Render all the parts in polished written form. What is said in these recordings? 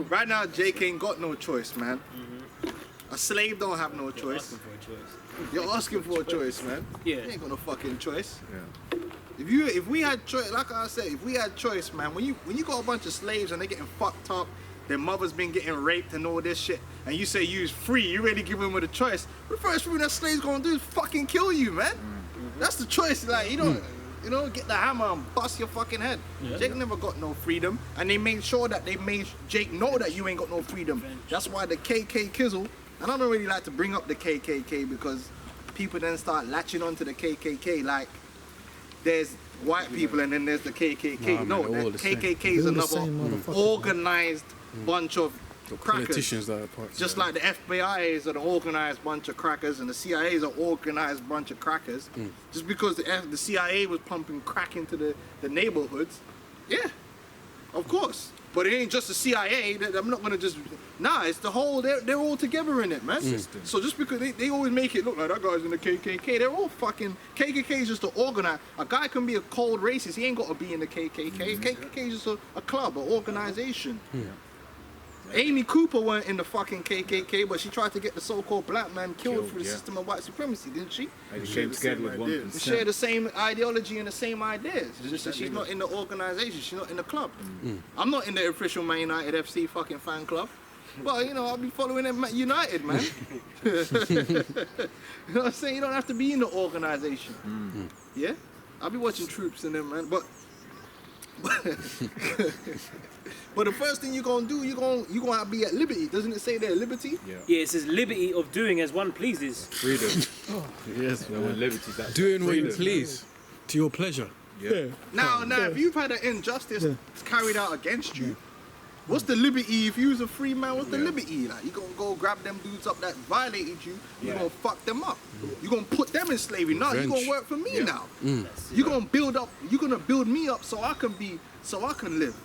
Right now, Jake ain't got no choice, man. A slave don't have no choice. You're asking for a choice, man. Yeah. You ain't got no fucking choice. Yeah. If we had choice, like I said, if we had choice, man, when you got a bunch of slaves and they're getting fucked up, their mother's been getting raped and all this shit, and you say you's free, you really give them a choice. The first thing that slave's gonna do is fucking kill you, man. That's the choice. Like, you don't, get the hammer and bust your fucking head. Jake never got no freedom, and they made sure that they made Jake know that you ain't got no freedom. That's why the KK Kizzle, and I don't really like to bring up the KKK because people then start latching onto the KKK like there's white people and then there's the KKK. No, the KKK is another organized bunch of crackers. Politicians that are part Just like the FBI is an organized bunch of crackers and the CIA is an organized bunch of crackers. Just because the CIA was pumping crack into the neighborhoods, yeah, of course. But it ain't just the CIA. I'm not gonna just. Nah, it's the whole. They're all together in it, man. So just because they always make it look like that guy's in the KKK, they're all fucking. KKK is just to organize. A guy can be a cold racist. He ain't got to be in the KKK. KKK is just a club, an organization. Amy Cooper weren't in the fucking KKK, but she tried to get the so-called black man killed through the system of white supremacy, didn't she? And she came together with 1%. They share the same ideology and the same ideas. It's just that she's not in the organization, she's not in the club. I'm not in the official Man United FC fucking fan club. But, I'll be following them United, man. You know what I'm saying? You don't have to be in the organization. Yeah? I'll be watching Troops and them, man. But but the first thing you're gonna do, you're gonna be at liberty. Doesn't it say there, liberty? Yeah, it says liberty of doing as one pleases. Freedom. Yes, man. Liberty. Doing what you please, to your pleasure. Yeah. Now, if you've had an injustice carried out against you, what's the liberty if you was a free man? What's the liberty? Like, you gonna go grab them dudes up that violated you, you gonna fuck them up. You gonna put them in slavery. No, you gonna work for me now. You gonna build me up so I can live.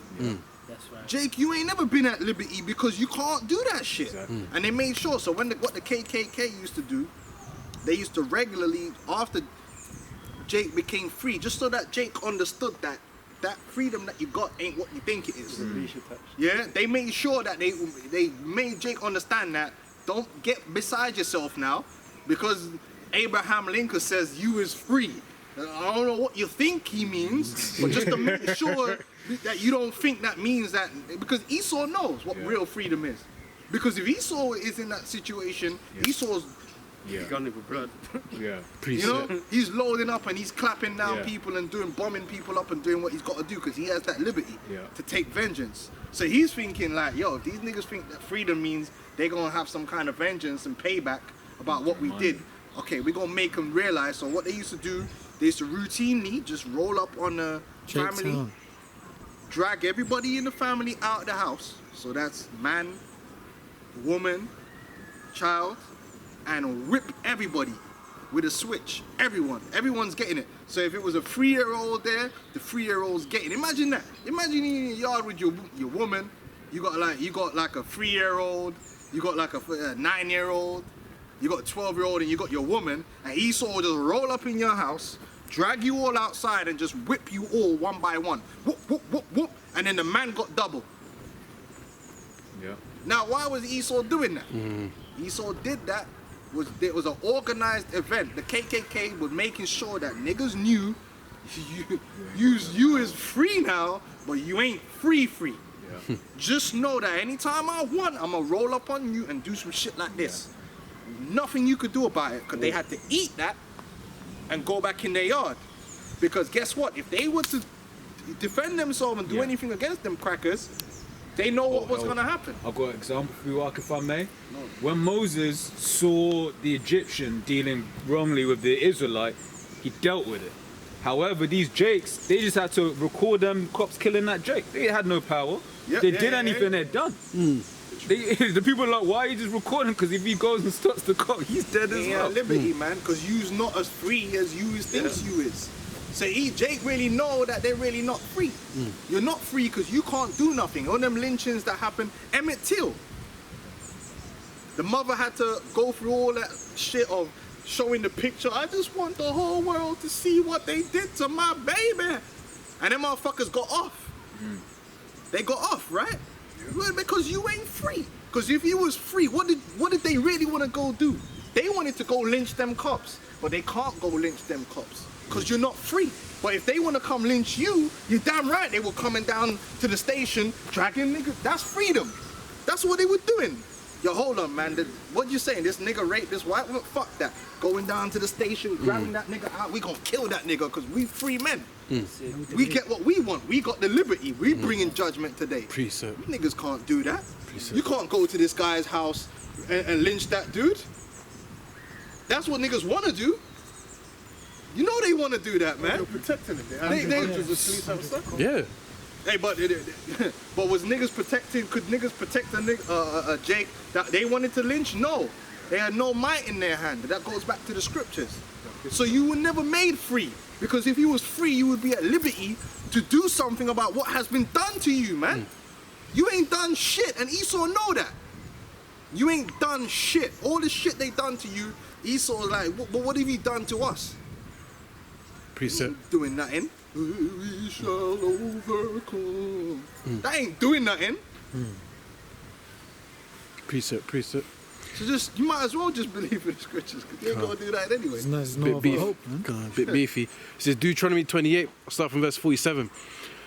That's right. Jake, you ain't never been at liberty because you can't do that shit. And they made sure. So what the KKK used to do, they used to regularly, after Jake became free, just so that Jake understood that freedom that you got ain't what you think it is. Yeah, they made sure that they made Jake understand that don't get beside yourself now, because Abraham Lincoln says you is free. I don't know what you think he means, but just to make sure that you don't think that means that, because Esau knows what real freedom is. Because if Esau is in that situation, Esau's gunning for blood. He's loading up and he's clapping down people and bombing people up and doing what he's got to do because he has that liberty to take vengeance. So he's thinking like, yo, if these niggas think that freedom means they're going to have some kind of vengeance and payback about what we did, okay, we're going to make them realize. So what they used to do, they used to routinely just roll up on the family, drag everybody in the family out of the house. So that's man, woman, child, and whip everybody with a switch. Everyone's getting it. So if it was a 3-year-old there, the 3-year-old's getting it. Imagine that. Imagine in your yard with your woman. You got like a 3-year-old. You got like a 9-year-old. You got a 12-year-old, and you got your woman. And Esau will just roll up in your house, drag you all outside, and just whip you all one by one. Whoop, whoop, whoop, whoop. And then the man got double. Now, why was Esau doing that? Esau did that. It was an organized event. The KKK was making sure that niggas knew you is free now, but you ain't free. Just know that anytime I want, I'm gonna roll up on you and do some shit like this. Nothing you could do about it, because they had to eat that and go back in their yard. Because guess what? If they were to defend themselves and do anything against them crackers, they know what was going to happen. I've got an example for you, Ark, if I may. When Moses saw the Egyptian dealing wrongly with the Israelite, he dealt with it. However, these Jakes, they just had to record them cops killing that Jake. They had no power. They did anything, they're done. The people are like, why are you just recording? Because if he goes and starts the cop, he's dead as well. Liberty, man, because you's not as free as you thinks you is. So Jake really know that they're really not free. You're not free because you can't do nothing. All them lynchings that happened, Emmett Till. The mother had to go through all that shit of showing the picture. I just want the whole world to see what they did to my baby. And them motherfuckers got off. They got off, right? Well, because you ain't free. Because if you was free, what did they really want to go do? They wanted to go lynch them cops, but they can't go lynch them cops because you're not free. But if they want to come lynch you, you're damn right they were coming down to the station, dragging niggas. That's freedom. That's what they were doing. Yo, hold on, man. What you saying? This nigga raped this white woman? Fuck that. Going down to the station, grabbing that nigga out. We gonna kill that nigga because we free men. We get what we want. We got the liberty. We bringing judgment today. Precept. You niggas can't do that. Precept. You can't go to this guy's house and lynch that dude. That's what niggas want to do. You know they want to do that, man. They're protecting it. Yeah. Hey, but was niggas protecting? Could niggas protect a Jake that they wanted to lynch? No, they had no might in their hand. That goes back to the scriptures. So you were never made free, because if you was free, you would be at liberty to do something about what has been done to you, man. You ain't done shit, and Esau know that. You ain't done shit. All the shit they done to you, Esau's like, what have you done to us? Precept. Doing nothing. We shall overcome. That ain't doing nothing. Precept. Precept. So just, you might as well just believe in the scriptures, because you ain't gonna do that anyway. There's no Bit other beef. hope, man. Bit beefy. It says Deuteronomy 28, I'll start from verse 47.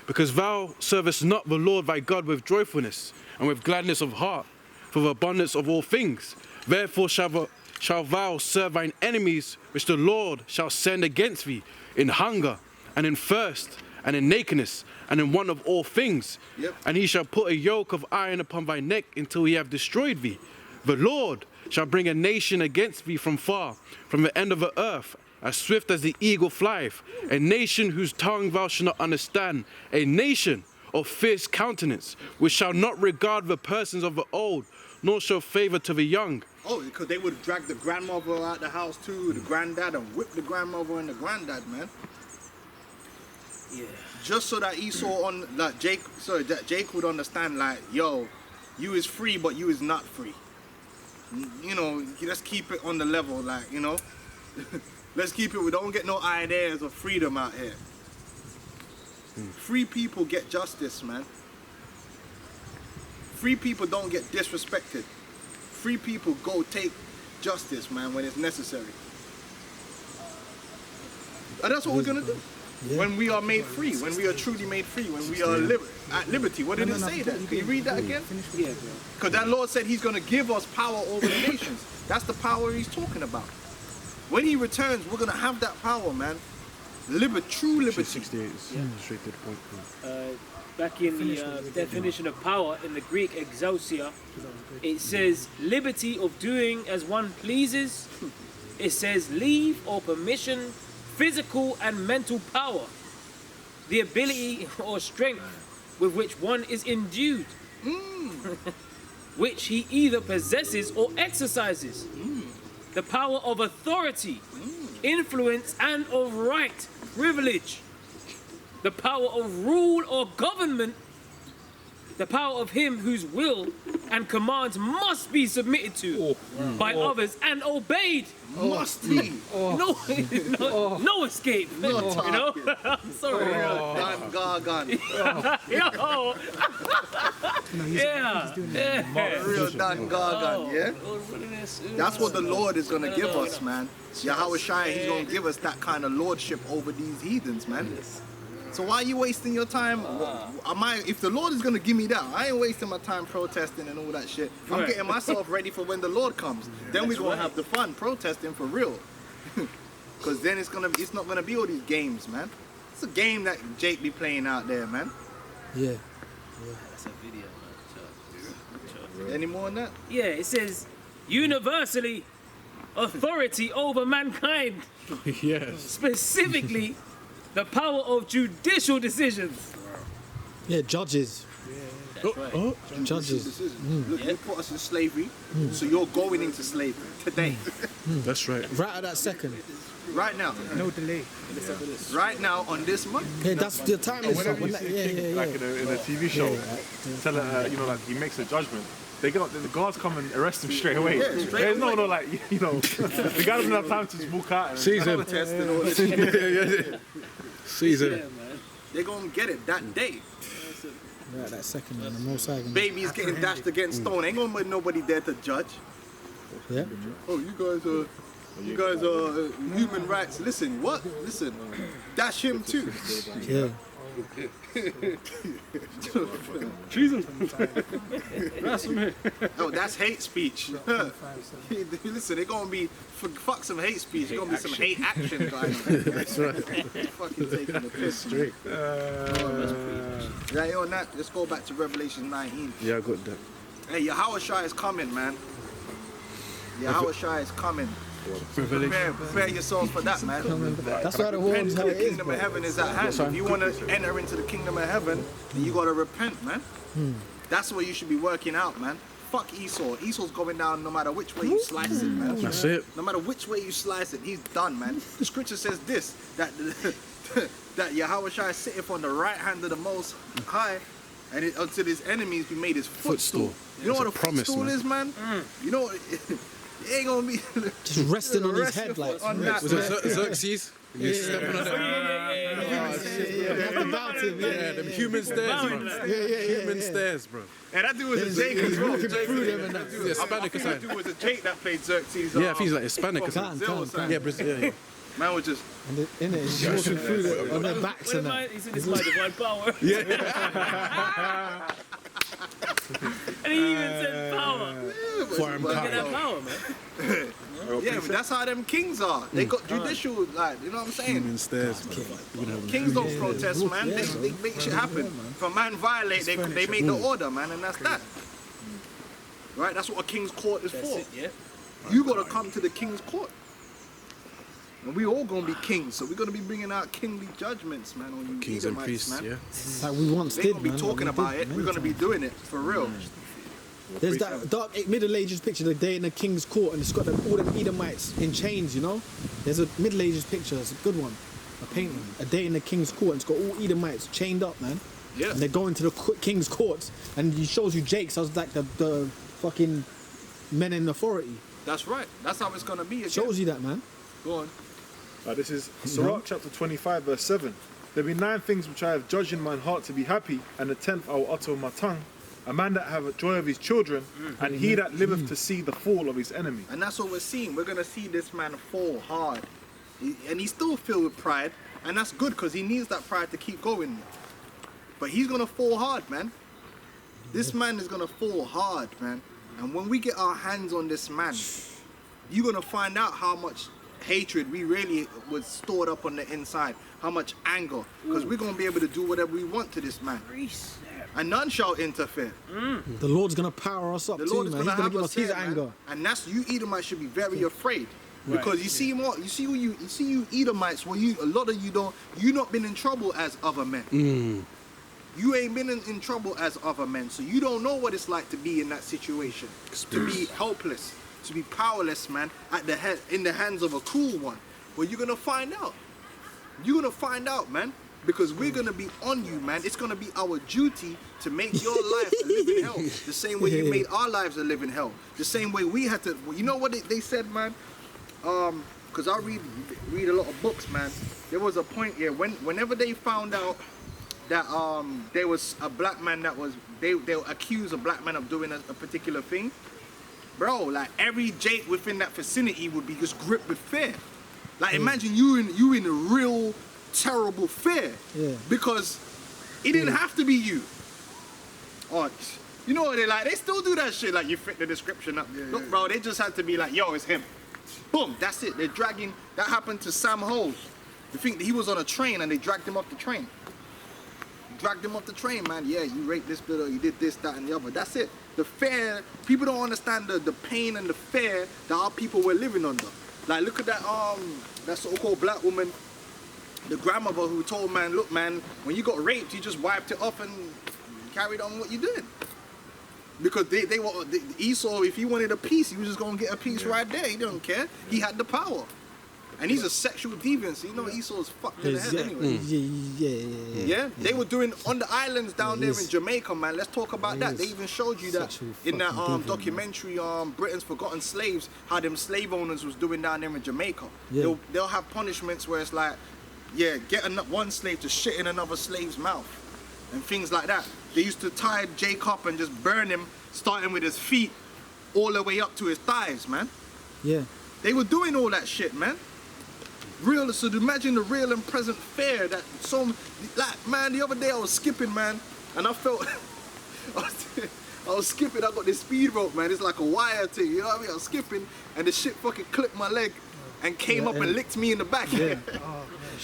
Because thou servest not the Lord thy God with joyfulness and with gladness of heart, for the abundance of all things. Therefore shall thou serve thine enemies, which the Lord shall send against thee, in hunger, and in thirst, and in nakedness, and in want of all things. Yep. And he shall put a yoke of iron upon thy neck until he have destroyed thee. The Lord shall bring a nation against thee from far, from the end of the earth, as swift as the eagle flieth, a nation whose tongue thou shalt not understand, a nation of fierce countenance, which shall not regard the persons of the old, nor show favor to the young. Oh, because they would drag the grandmother out the house too, the granddad, and whip the grandmother and the granddad, man. Yeah. Just so that Esau that Jake would understand, like, yo, you is free, but you is not free. You know, let's keep it on the level, like, you know. Let's keep it, we don't get no ideas of freedom out here. Free people get justice, man. Free people don't get disrespected. Free people go take justice, man, when it's necessary. And that's what we're gonna do. Yeah. When we are made free, when we are truly made free, when we are at liberty. What did it say that? Can you read that again? Yeah, because that Lord said he's gonna give us power over the nations. That's the power he's talking about. When he returns, we're gonna have that power, man. True liberty. 68 is straight to the point. Back in the definition of power in the Greek exousia, it says liberty of doing as one pleases. It says leave or permission, physical and mental power, the ability or strength with which one is endued, which he either possesses or exercises, the power of authority, influence and of right, privilege, the power of rule or government, the power of him whose will and commands must be submitted to by others and obeyed. Must be. No escape. You know? I'm sorry. Dan Gargan. Yo. Yeah. Real Dan Gargan, yeah? That's what the Lord is going to give us, man. Yahweh Shai, he's going to give us that kind of lordship over these heathens, man. So why are you wasting your time? If the Lord is going to give me that, I ain't wasting my time protesting and all that shit. I'm getting myself ready for when the Lord comes. Then we're going to have the fun protesting for real. Because then it's not going to be all these games, man. It's a game that Jake be playing out there, man. Yeah. That's a video, man. Any more on that? Yeah, it says universally authority over mankind. Yes. Specifically, the power of judicial decisions. Yeah, judges. Judges. Look, you put us in slavery, so you're going into slavery today. That's right. Right at that second. Right now. No delay. Right now on this month. Yeah, that's the time is up. Like in a TV show, like he makes a judgment. The guards come and arrest him straight away. Yeah, straight There's away. no, like, the guy doesn't have time to just walk out. Season. Test and all this shit. Season. They're gonna get it that day. Right, that second one, the most high. Babies getting dashed against stone. Ain't gonna be nobody there to judge. Yeah. Oh, you guys are human rights. Listen, what? Listen, dash him too. Yeah. Treason. Blasphemy. Oh, that's hate speech. Listen, they're gonna be fuck some hate speech. There's gonna be some hate action going on. That's right. Fucking taking the piss. Straight. Right on that. Let's go back to Revelation 19. Yeah, I got that. Hey, Yahushua is coming, man. Yahushua is coming. Prepare yourselves for that, man. That's why the world's how The it is, kingdom bro. of heaven is at hand. If you want to enter into the kingdom of heaven, then you got to repent, man. That's what you should be working out, man. Fuck Esau. Esau's going down no matter which way you slice it, man. That's it. No matter which way you slice it, he's done, man. The scripture says this, that that Yahushua sitteth on the right hand of the Most High, and until his enemies be made his footstool. You know what a footstool is, man? You know what? It ain't gonna be Just resting on his head, like. on that, Was man. it Xerxes? You stepping on Yeah, them human stairs, bro. Human stairs, bro. And that dude was a Jake as well. Yeah, Hispanic or That something. dude was a Jake that played Xerxes. Yeah, I think he's like Hispanic or from something. Brazil or something. Yeah, Brazil. Yeah. Man was just In it, just walking through it on their backs What and am I? that. He said it's my divine power. And he even said power. Foreign Look at power. that power, man. yeah, but that's how them kings are. They got judicial, like, you know what I'm saying? Human stairs, bro. Kings don't protest, man. They make shit happen. If a man violate, they make the order, man, and that's that. Right? That's what a king's court is That's for. it, yeah. You gotta come to the king's court. And we all gonna be kings, so we're gonna be bringing out kingly judgments, man, on you Kings and Edomites, priests, man. yeah. Like we once They did, gonna be man. talking Like we about did it. many We're gonna be times. doing it for real. There's that dark Middle Ages picture, the day in the king's court, and it's got all them Edomites in chains, you know? There's a Middle Ages picture, it's a good one. A painting. A day in the king's court, and it's got all Edomites chained up, man. Yeah. And they're going to the king's courts, and he shows you Jake, so it's like the fucking men in authority. That's right. That's how it's gonna be again. Shows you that, man. Go on. This is Sirach chapter 25, verse 7. There be 9 things which I have judged in mine heart to be happy, and the 10th I will utter with my tongue. A man that have a joy of his children, and he that liveth to see the fall of his enemy. And that's what we're seeing. We're gonna see this man fall hard. And he's still filled with pride, and that's good because he needs that pride to keep going. But he's gonna fall hard, man. This man is gonna fall hard, man. And when we get our hands on this man, you're gonna find out how much hatred we really was stored up on the inside, how much anger, because we're gonna be able to do whatever we want to this man, and none shall interfere. The Lord's gonna power us up The too, Lord is man. gonna He's gonna have give us us his there, man. anger. And that's you Edomites should be very afraid. Because you see what you Edomites, well, a lot of you not been in trouble as other men. You ain't been in trouble as other men, so you don't know what it's like to be in that situation, to be helpless, to be powerless, man, in the hands of a cruel one. Well, you're gonna find out. You're gonna find out, man, because we're gonna be on you, man. It's gonna be our duty to make your life a living hell, the same way you made our lives a living hell, the same way we had to. You know what they said, man? Because I read a lot of books, man. There was a point here whenever they found out that there was a black man that was they accused a black man of doing a particular thing, bro. Like every Jake within that vicinity would be just gripped with fear. Like imagine you in a real terrible fear, because it didn't have to be you. Oh, you know what they like? They still do that shit. Like you fit the description up. Look, bro, they just had to be like, yo, it's him. Boom, that's it. They're dragging. That happened to Sam Holes. You think he was on a train and they dragged him off the train. Dragged him off the train, man. Yeah, you raped this bitch, or you did this, that, and the other. That's it. The fear. People don't understand the pain and the fear that our people were living under. Like, look at that so-called black woman, the grandmother who told man, look, man, when you got raped, you just wiped it off and carried on what you did. Because Esau, if he wanted a piece, he was just gonna get a piece right there. He don't care. He had the power. And he's a sexual deviant, so you know Esau's fucked in the head anyway. Yeah, they were doing on the islands down there in Jamaica, man. Let's talk about that. They even showed you that in that documentary, Britain's Forgotten Slaves, how them slave owners was doing down there in Jamaica. They'll have punishments where it's like, yeah, get one slave to shit in another slave's mouth and things like that. they used to tie Jake up and just burn him, starting with his feet all the way up to his thighs, man. Yeah. They were doing all that shit, man. Real, so imagine the real and present fear that some, like, man, the other day I was skipping, man, and I felt, I was skipping, I got this speed rope, man, it's like a wire thing, you know what I mean? I was skipping, and the shit fucking clipped my leg and came up and licked me in the back. Yeah.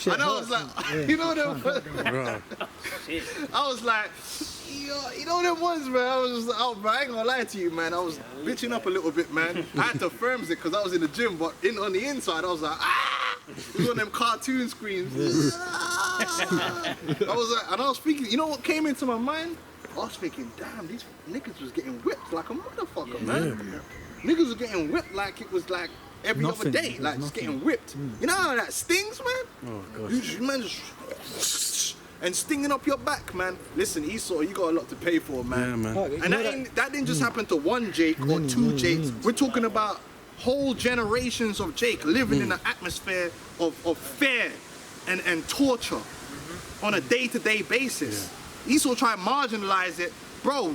And I was like, you know what I was like, you know what it was, man? I was just like, oh, man, I ain't gonna lie to you, man. I was bitching up a little bit, man. I had to firm it because I was in the gym, but on the inside, I was like, ah! It was one of them cartoon screams. Ah! I was like, and I was thinking, you know what came into my mind? I was thinking, damn, these niggas was getting whipped like a motherfucker, man. Niggas was getting whipped like it was like every other day, like just getting whipped. You know how that stings, man? Oh, gosh. Man, just and stinging up your back, man. Listen, Esau, you got a lot to pay for, man. Yeah, man. And that didn't just happen to one Jake or two Jakes. We're talking about whole generations of Jake living in an atmosphere of fear and torture on a day-to-day basis. Esau tried to marginalize it. Bro,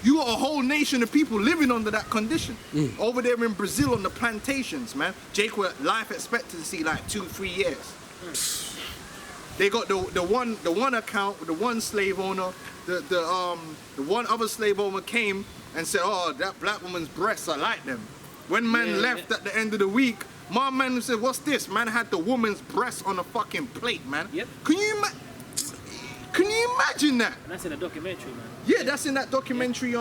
you got a whole nation of people living under that condition. Over there in Brazil on the plantations, man. Jake were life expectancy like 2-3 years. They got the one account with the one slave owner. The one other slave owner came and said, oh, that black woman's breasts, I like them. When man left at the end of the week, my man said, what's this? Man had the woman's breasts on a fucking plate, man. Yep. Can you imagine that? And that's in a documentary, man. Yeah, that's in that documentary,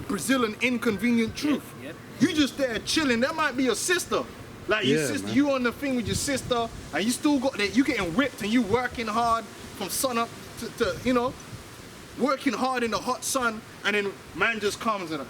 Brazil, An Inconvenient Truth. Yep. You just there chilling. That might be your sister. Like your sister, man. you on the thing with your sister, and you still got that. You getting whipped, and you working hard from sun up to you know, working hard in the hot sun, and then man just comes and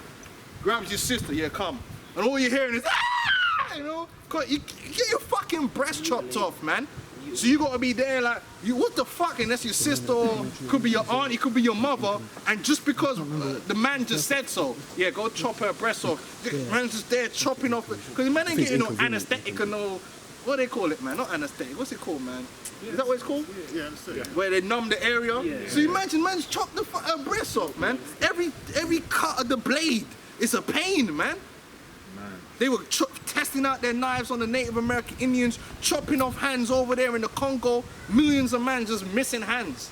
grabs your sister. Yeah, come. And all you're hearing is, ah! You know, you get your fucking breast chopped off, man. So you gotta be there like, what the fuck? And that's your sister, or could be your aunt, it could be your mother, and just because the man just said so, yeah, go chop her breast off. The man's just there chopping off, because the man ain't getting no anesthetic or no, what do they call it, man? Not anesthetic, what's it called, man? Is that what it's called? Yeah, anesthetic. Where they numb the area? So imagine man's chopped her breast off, man. Every cut of the blade is a pain, man. They were testing out their knives on the Native American Indians, chopping off hands over there in the Congo. Millions of men just missing hands.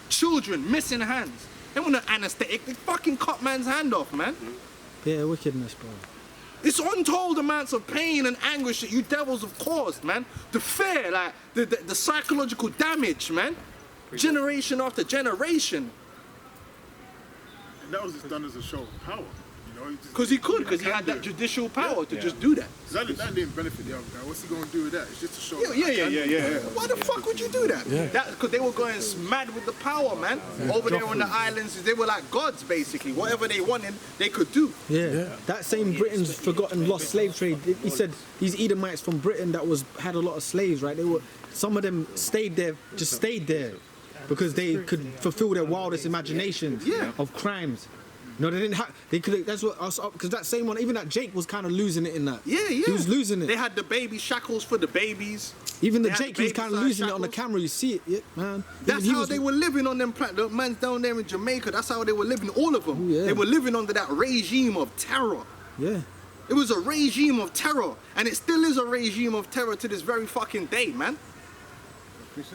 Children missing hands. They want an anesthetic. They fucking cut man's hand off, man. Yeah, wickedness, bro. It's untold amounts of pain and anguish that you devils have caused, man. The fear, like the psychological damage, man. Generation after generation. And that was just done as a show of power. Because he had that judicial power to just do that. That didn't benefit the other guy. What's he going to do with that? It's just a show. Yeah. Why the fuck would you do that? Because they were going mad with the power, man. Over there on the islands, they were like gods, basically. Whatever they wanted, they could do. Yeah. That same Britain's forgotten lost slave trade. He said these Edomites from Britain that had a lot of slaves, right? Some of them stayed there because they could fulfill their wildest imaginations of crimes. No, they didn't have. They could. That's what. Because that same one, even that Jake was kind of losing it in that. Yeah. He was losing it. They had the baby shackles for the babies. Even the Jake, he was kind of losing it on the camera. You see it, man. That's how they were living on them. The man down there in Jamaica. That's how they were living. All of them. They were living under that regime of terror. Yeah. It was a regime of terror, and it still is a regime of terror to this very fucking day, man.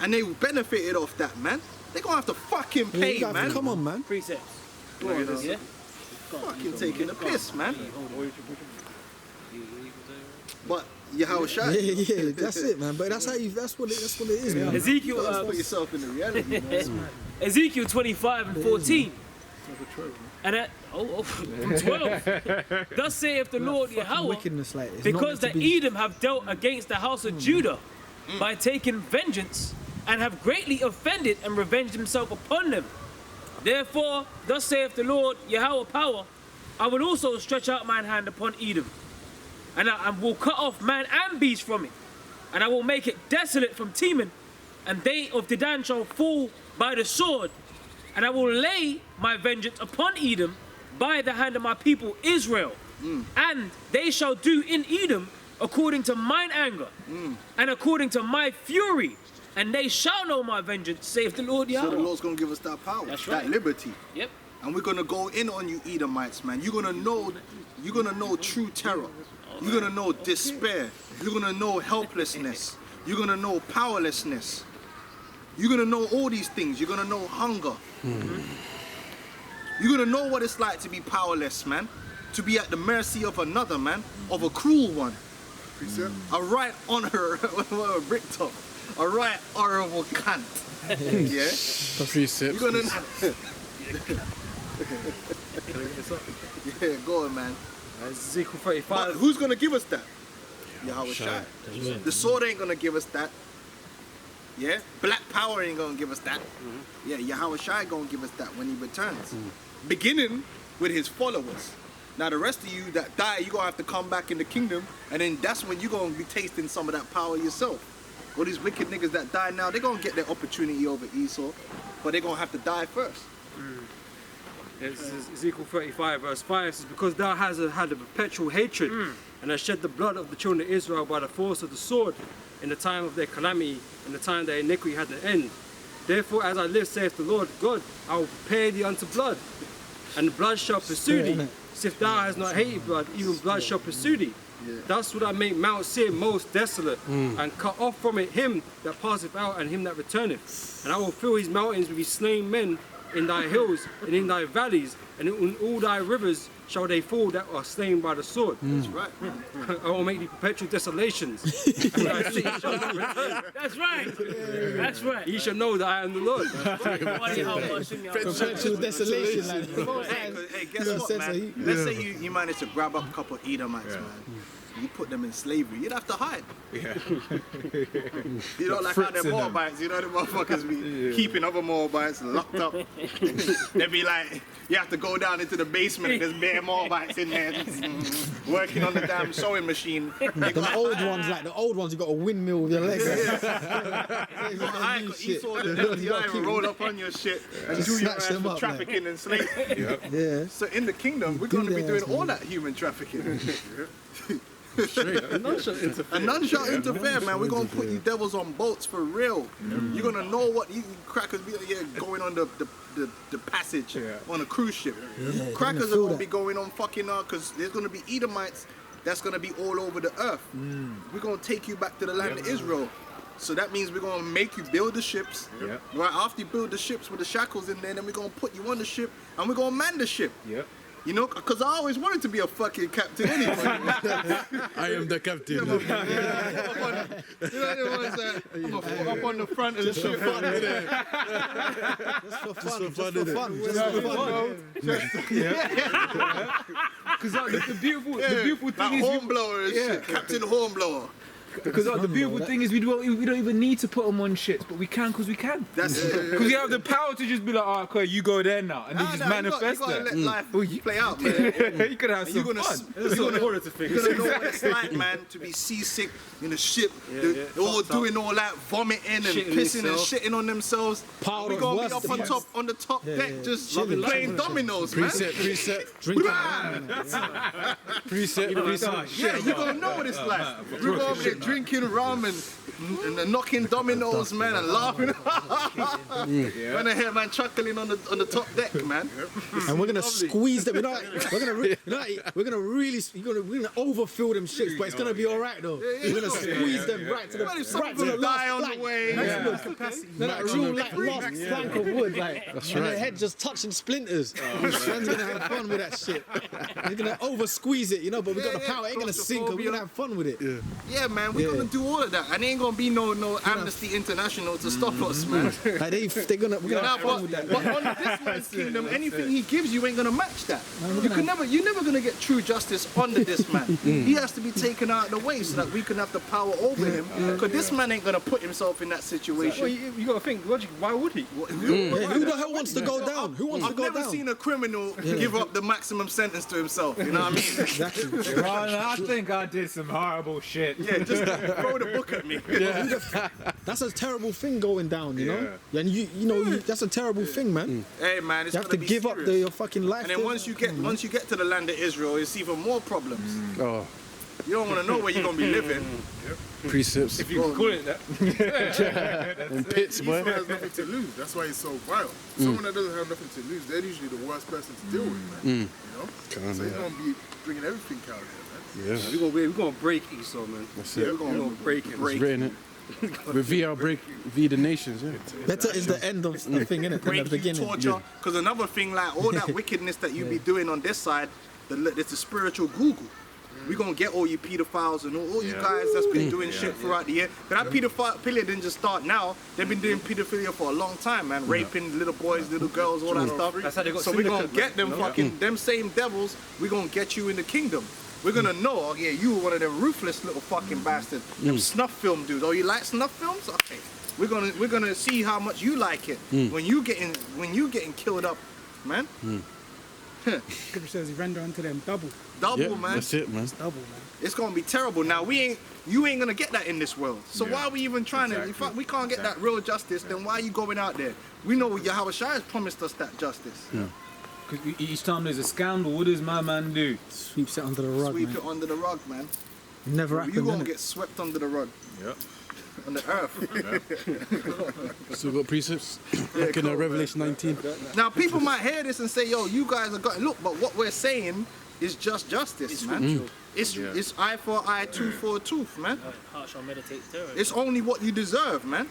And they benefited off that, man. They gonna have to fucking pay, man. Come on, man. Precepts. Yeah. Fucking taking the piss, man. But Yahweh Shai. Yeah, that's it, man. But that's what it is, man. Ezekiel, put yourself in the reality. Ezekiel 25 and 14. And from 12. Thus saith the Lord Yahweh, wickedness like this. because the Edom have dealt against the house of Judah by taking vengeance, and have greatly offended and revenged himself upon them. Therefore, thus saith the Lord Yahweh power, I will also stretch out mine hand upon Edom, and I will cut off man and beast from it, and I will make it desolate from Teman, and they of Dedan shall fall by the sword, and I will lay my vengeance upon Edom by the hand of my people Israel, and they shall do in Edom according to mine anger, and according to my fury, and they shall know my vengeance, saith the Lord So Yahweh. the Lord's gonna give us that power, That's that right. liberty. Yep. And we're gonna go in on you Edomites, man. You're gonna know true terror. You're gonna know despair. You're gonna know helplessness. You're gonna know powerlessness. You're gonna know all these things. You're gonna know hunger. You're gonna know what it's like to be powerless, man. To be at the mercy of another, man. Of a cruel one. A right honor, a brick top. A right honorable cunt. Yeah? Precept. You're gonna Yeah, go on, man. Ezekiel But 35. who's gonna give us that? Yahweh Shai. The sword ain't gonna give us that. Yeah? Black power ain't gonna give us that. Yeah, Yahweh Shai gonna give us that when he returns. Beginning with his followers. Now the rest of you that die, you're gonna have to come back in the kingdom, and then that's when you're gonna be tasting some of that power yourself. All these wicked niggas that die now, they're gonna get their opportunity over Esau, but they're gonna have to die first. It's Ezekiel 35 verse 5 says, because thou hast had a perpetual hatred and hast shed the blood of the children of Israel by the force of the sword in the time of their calamity and the time their iniquity had an end. Therefore, as I live, saith the Lord God, I will prepare thee unto blood, and the blood shall pursue thee. If thou hast not hated blood, even blood shall pursue thee. Thus would I make Mount Seir most desolate, and cut off from it him that passeth out and him that returneth. And I will fill his mountains with his slain men in thy hills and in thy valleys, and in all thy rivers shall they fall that are slain by the sword. That's right. I will make thee perpetual desolations. And thy city shall not return. That's right. That's right. Ye shall know that I am the Lord. Perpetual desolation, like. Hey, guess what, man? Let's say you manage to grab up a couple of Edomites, man. You put them in slavery, you'd have to hide. Yeah. You know, like how Fritz the in them. Moabites, you know, the motherfuckers be keeping other Moabites locked up. They be like, you have to go down into the basement and there's bare Moabites in there working on the damn sewing machine. The old ones, like the old ones, you got a windmill with your legs. I got Esau the dirty eye and roll up on your shit and do your snatch ass them for up, trafficking and slavery. Yeah. So in the kingdom, we're going to be doing all that human trafficking. And none shall interfere, man. We're going to put you devils on boats for real. You're going to know what you crackers be going on the passage on a cruise ship. Crackers are going to be going on fucking because there's going to be Edomites that's going to be all over the earth. We're going to take you back to the land of Israel. So that means we're going to make you build the ships. Right after you build the ships with the shackles in there, then we're going to put you on the ship and we're going to man the ship. You know, because I always wanted to be a fucking captain anyway. I am the captain. You know the ones that I'm up on the front of the ship. Just for fun. Because the beautiful That thing is, hornblower and shit. Captain Hornblower. because the beautiful thing is we don't even need to put them on ships, but we can because we can. That's Because we have the power to just be like, oh, okay, you go there now, and they just manifest you gotta that. let life play out, man. You could have some fun. You're gonna know what it's like, man, to be seasick in a ship. They're all doing all that vomiting and pissing and shitting on themselves. Powder We're gonna worse be up than on the top deck, just Chilling. playing dominoes, man. Preset. Drinking. Preset. Yeah, you're gonna know what it's like. We're gonna be drinking rum and knocking dominoes, man, and laughing. Gonna hear man chuckling on the top deck, man. And we're gonna squeeze them. We're gonna overfill them ships, but it's gonna be all right though. We're gonna squeeze them right to the What if some right of to the them die last on the plank. way? They're like real last plank of wood, like, and their head just touching splinters. Man's gonna have fun with that shit. We're gonna over squeeze it, you know, but we got the power. It ain't gonna sink. We're gonna have fun with it. Yeah, man, we're gonna do all of that, and there ain't gonna be no Amnesty International to stop us, man. Like we're gonna have fun with that. But on this man's kingdom, anything he gives you ain't gonna match that. You're never gonna get true justice under this man. He has to be taken out of the way so that we can have the power over him. Because this man ain't gonna put himself in that situation. Well, you got to think, logically, why would he? Who the hell wants to go down? Who wants to I've go never down? seen a criminal give up the maximum sentence to himself. You know what I mean? Exactly. Ron, I think I did some horrible shit. Yeah, just throw the book at me. That's a terrible thing going down, you know. And you know that's a terrible thing, man. Hey, man, it's You have gonna to be give up serious. your fucking life. And then once you get to the land of Israel, it's even more problems. Oh, You don't want to know where you're gonna be living. Precepts. If you can call it that. In pits, boy. He has nothing to lose. That's why he's so vile. Someone that doesn't have nothing to lose, they're usually the worst person to deal with, man. You know? So he's gonna be bringing everything out there, man. Yeah. We're gonna break Esau, man. That's Yeah, it. we're gonna break him. It's written it. With VR break V the nations, yeah. Better is the end of the thing, innit? Than the break you, beginning. torture. Because another thing, like all that wickedness that you be doing on this side, it's a spiritual Google. We gonna get all you pedophiles and all you guys that's been doing shit throughout the year. But that pedophilia didn't just start now. They've been doing pedophilia for a long time, man. Raping little boys, little girls, all that stuff. That's how they got So we gonna syndicate, get them fucking, them same devils, we gonna get you in the kingdom. We're gonna know, oh yeah, you were one of them ruthless little fucking bastards. Them snuff film dudes. Oh, you like snuff films? Okay. We're gonna see how much you like it. When you getting killed up, man. Scripture says he render unto them double. Double, man. That's it, man. Double, man. It's gonna be terrible. Now you ain't gonna get that in this world. So why are we even trying to? If we can't get that real justice, then why are you going out there? We know Yahweh Shai has promised us that justice. Because each time there's a scandal, what does my man do? Sweeps it under the rug, Sweep man. it under the rug, man. Never You happened, gonna innit? get swept under the rug. Yeah. On the earth. Still got precepts. Back in Revelation 19. Now people might hear this and say, "Yo, you guys are got look," but what we're saying is just justice, man. It's eye for eye, tooth for a tooth, man. Heart shall meditate terror. It's only what you deserve, man.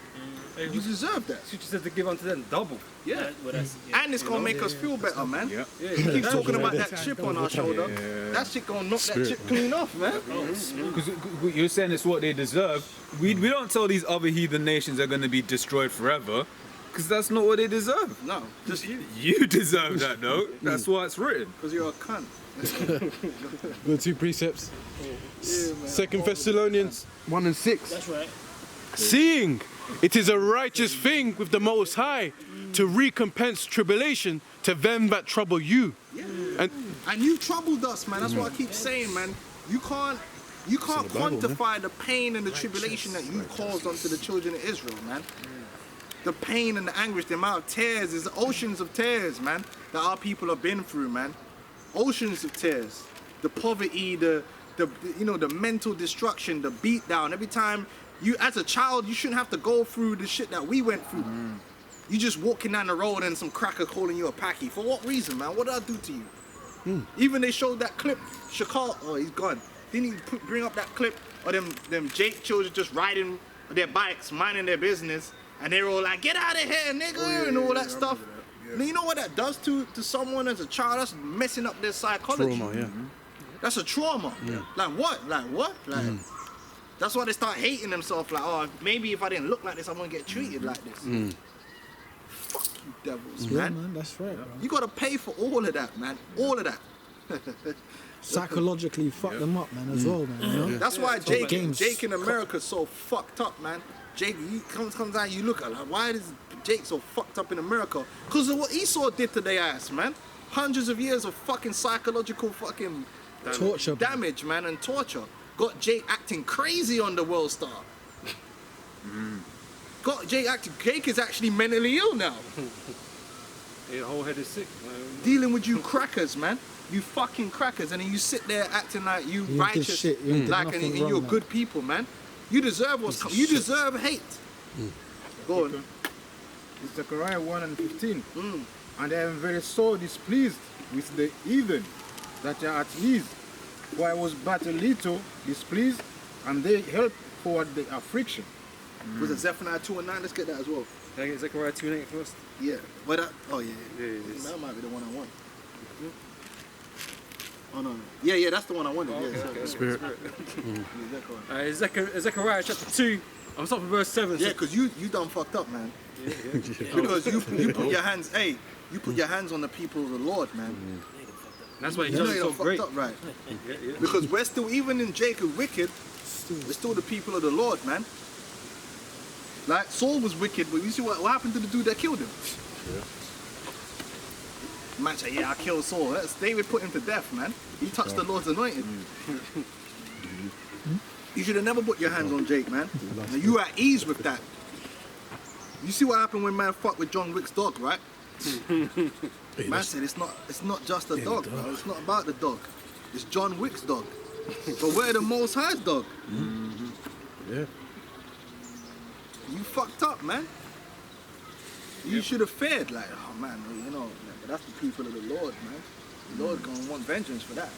You deserve that. Scripture says to give unto them double. Yeah. Well, that's, And it's gonna make us feel better, man. Yeah. He keeps talking about that chip on our shoulder. That shit gonna knock that chip clean off, man. Because you're saying it's what they deserve. We don't tell these other heathen nations they're going to be destroyed forever. Because that's not what they deserve. No, just you. You deserve that, though. That's why it's written. Because you're a cunt. Got 2 precepts. Yeah, man. 2 Thessalonians 1 and 6. that's right. Seeing it is a righteous thing with the Most High to recompense tribulation to them that trouble you. Yeah. And And you troubled us, man. That's what I keep saying, man. You can't Bible, quantify the pain and the tribulation that you caused onto the children of Israel, man. The pain and the anguish, the amount of tears, is oceans of tears, man, that our people have been through, man. Oceans of tears. The poverty, the mental destruction, the beat down. Every time you, as a child, you shouldn't have to go through the shit that we went through. You just walking down the road and some cracker calling you a packy. For what reason, man? What did I do to you? Even they showed that clip, Shakal, oh, he's gone. Didn't he bring up that clip of them Jake children just riding their bikes, minding their business, and they're all like, get out of here, nigga, and all that stuff. Now, you know what that does to someone as a child? That's messing up their psychology. trauma, yeah. That's a trauma. Like what? Like what? Like that's why they start hating themselves. Like, oh, maybe if I didn't look like this, I'm gonna get treated like this. Fuck you, devils, Yeah, man. man, that's right, bro. You gotta pay for all of that, man. All of that. Psychologically fuck them up, man, as well, man. You know? That's why So Jake games- in America's so fucked up, man. Jake, you comes out, you look at like, why is Jake so fucked up in America? Because of what Esau did to their ass, man. Hundreds of years of fucking psychological fucking Torture, bro. damage, man, and torture. Got Jake acting crazy on the World Star. Got Jake acting. Jake is actually mentally ill now. Yeah, the whole head is sick. Dealing with you crackers, man. You fucking crackers, and then you sit there acting like you You did righteous, shit, you did like, nothing and wrong, you're man. good people, man. You deserve what's coming. You deserve hate. Go on. It's Zechariah 1 and 15. And I am very sore displeased with the heathen that are at ease. For I was but a little displeased, and they helped forward the affliction. Was it Zephaniah 2 and 9? Let's get that as well. Can I get Zechariah 2 and 8 first? Yeah. But that, oh yeah. Yeah. That might be the one I want. Oh no. Yeah, that's the one I wanted. Spirit. Zechariah chapter 2. I'm starting from verse 7. Yeah, because you done fucked up, man. Because you put your hands, you put your hands on the people of the Lord, man. That's why he You know does it you so done great. fucked up, right? Because we're still, even in Jacob wicked, we're still the people of the Lord, man. Like Saul was wicked, but you see what happened to the dude that killed him? Man say, yeah, I killed Saul. That's David put him to death, man. He touched the Lord's anointed. You should have never put your hands on Jake, man. Now, you at ease with that. You see what happened when man fucked with John Wick's dog, right? Man said it's not just a dog, bro. It's not about the dog. It's John Wick's dog. But where are the Most High's, dog? Yeah. You fucked up, man. You should have feared, like, oh man, you know, but that's the people of the Lord, man. The Lord gonna want vengeance for that.